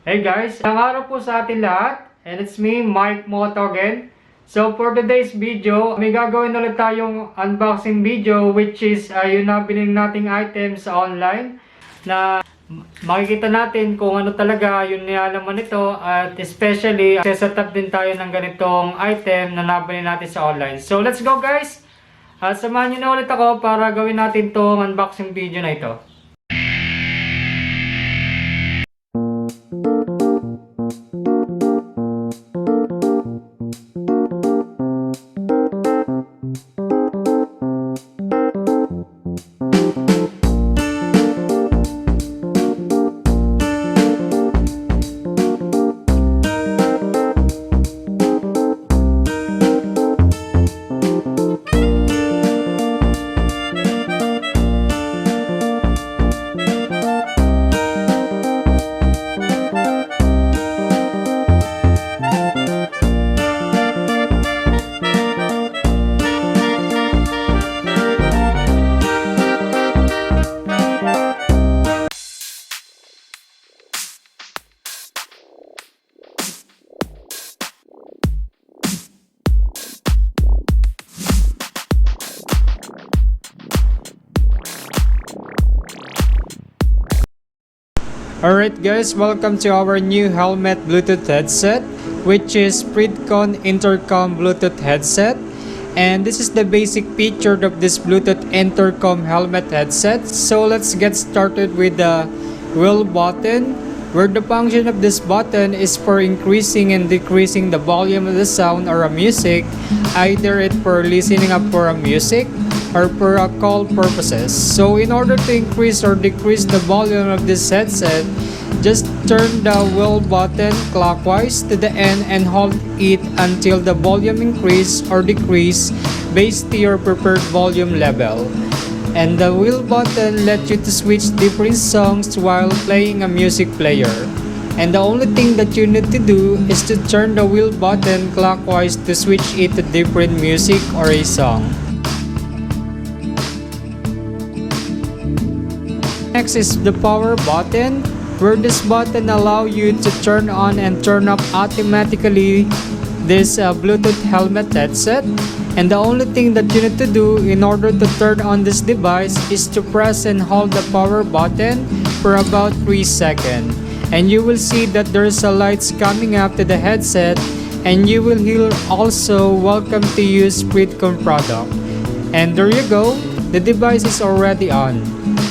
Hey guys, ang araw po sa atin lahat, and it's me, Mike Moto again. So for today's video, may gagawin ulit tayong unboxing video, which is yung nabiling nating items sa online na makikita natin kung ano talaga yung nilalaman nito, at especially set up din tayo ng ganitong item na nabili natin sa online. So let's go guys! Samahan nyo na ulit ako para gawin natin tong unboxing video na ito. Alright guys, welcome to our new helmet Bluetooth headset, which is Freedconn intercom Bluetooth headset. And this is the basic feature of this Bluetooth intercom helmet headset. So let's get started with the wheel button, where the function of this button is for increasing and decreasing the volume of the sound or a music, either it for listening up for a music or for a call purposes. So in order to increase or decrease the volume of this headset, just turn the wheel button clockwise to the end and hold it until the volume increase or decrease based to your preferred volume level. And the wheel button lets you to switch different songs while playing a music player. And the only thing that you need to do is to turn the wheel button clockwise to switch it to different music or a song. Next is the power button, where this button allows you to turn on and turn off automatically this Bluetooth helmet headset. And the only thing that you need to do in order to turn on this device is to press and hold the power button for about 3 seconds. And you will see that there is a lights coming up to the headset, and you will hear also welcome to use Freedconn product. And there you go, the device is already on.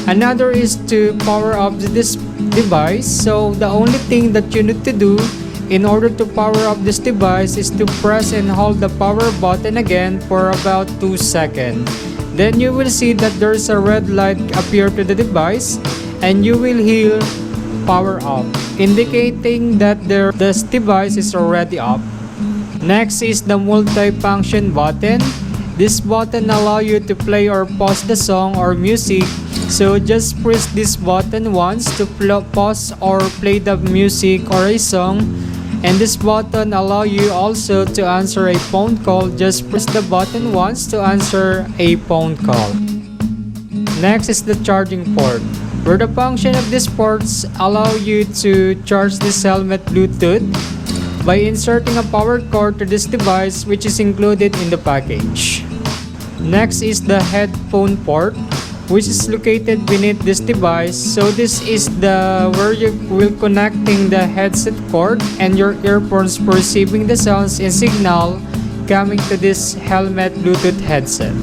Another is to power up this device. So the only thing that you need to do in order to power up this device is to press and hold the power button again for about 2 seconds. Then you will see that there's a red light appear to the device, and you will hear power up, indicating that this device is already up. Next is the multi-function button. This button allows you to play or pause the song or music. So just press this button once to pause or play the music or a song. And this button allows you also to answer a phone call. Just press the button once to answer a phone call. Next is the charging port, where the function of these ports allow you to charge this helmet Bluetooth by inserting a power cord to this device, which is included in the package. Next is the headphone port, which is located beneath this device. So this is the where you will connecting the headset cord and your earphones for receiving the sounds and signal coming to this helmet Bluetooth headset.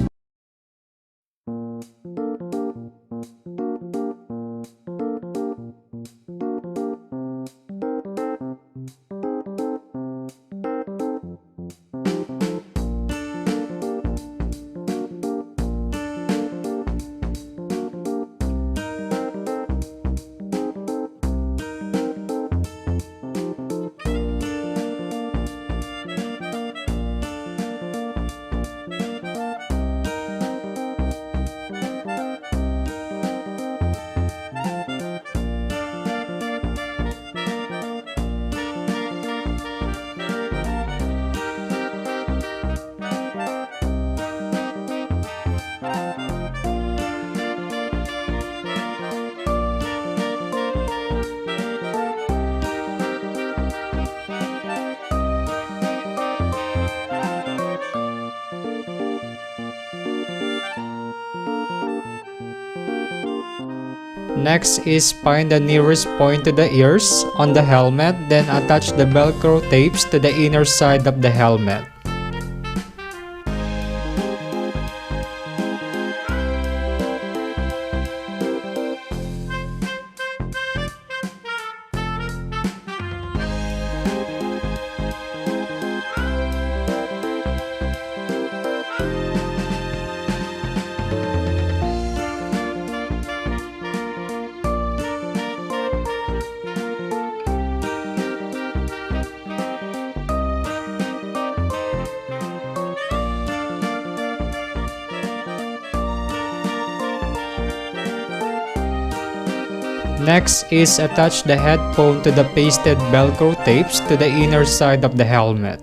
Next is find the nearest point to the ears on the helmet, then attach the velcro tapes to the inner side of the helmet. Next is attach the headphone to the pasted velcro tapes to the inner side of the helmet.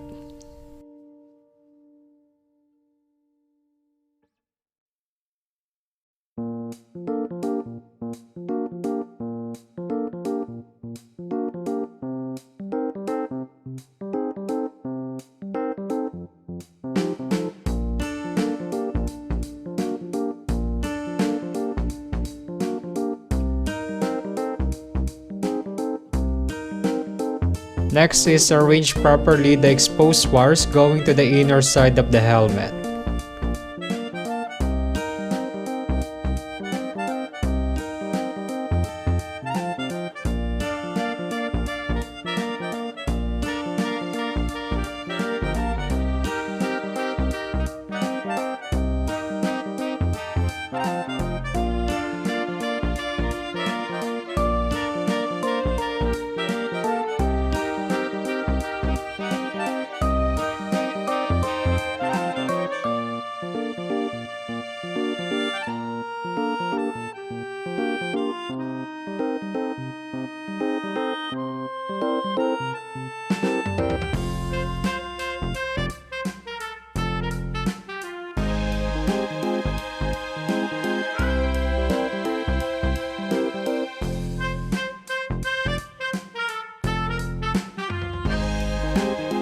Next is arrange properly the exposed wires going to the inner side of the helmet.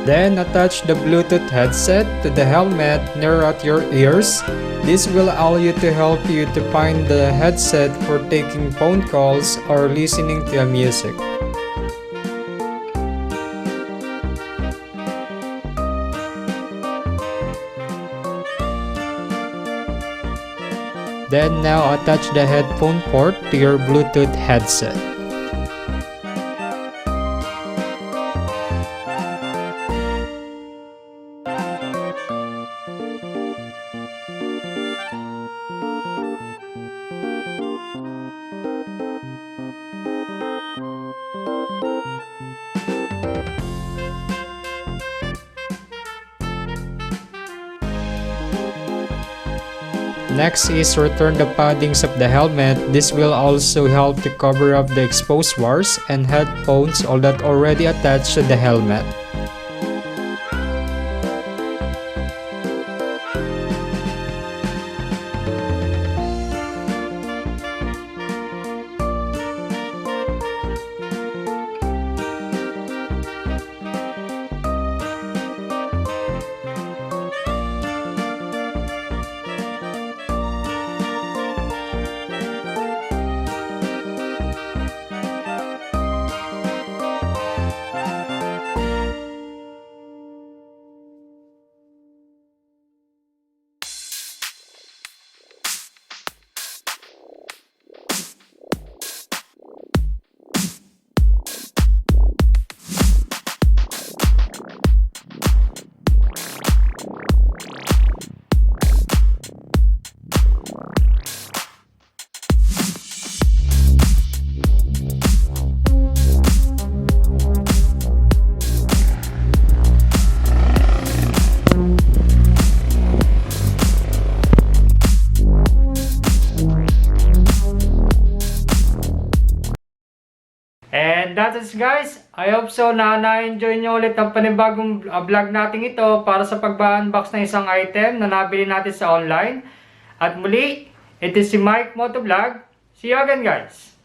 Then attach the Bluetooth headset to the helmet near at your ears. This will allow you to help you to find the headset for taking phone calls or listening to music. Then now attach the headphone port to your Bluetooth headset. Next is return the paddings of the helmet. This will also help to cover up the exposed wires and headphones all that already attached to the helmet. And that is guys, I hope so na na-enjoy nyo ulit ang panibagong vlog natin ito para sa pag-unbox ng isang item na nabili natin sa online. At muli, ito si Mike Motovlog. See you again guys!